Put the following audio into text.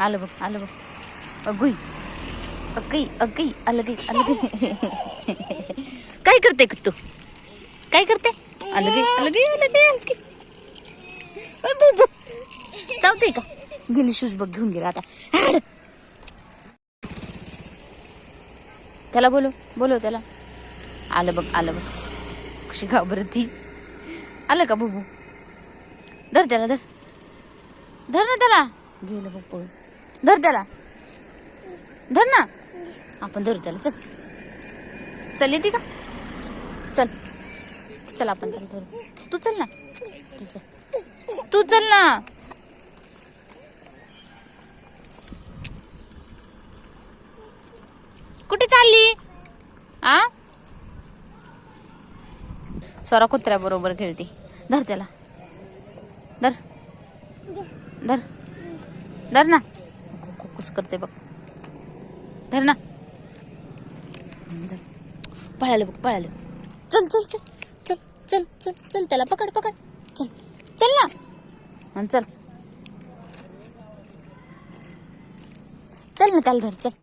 आलं बघ, आलं बघ. अगुई अगई अगई अलगई अलगई. काय करते तू? काय करते? अलगई अलगई अलगई अलगई. चावते का? गेली शूज बघ घेऊन गेला आता. त्याला बोलव त्याला. आलं बघ, आलं बघ. कशी घाबरती. आलं का बुबू? धर त्याला, धर धर ना त्याला. गेलं बघ पळून. धर त्याला, धर ना. आपण धरू त्याला. चल चल, येते का? चल चल, आपण त्याला धरू. तू चल ना, तू चल, तू चल ना. कुठे चालली? आ स्वरा कुत्र्या बरोबर खेळते. धर त्याला, धर धर धर ना. कुस करते बघ. धर ना. धर. पळालं बघ, पळालं. चल चल चल चल चल चल चल, त्याला पकड पकड. चल चल ना. चल चल ना, त्याला धर. चल.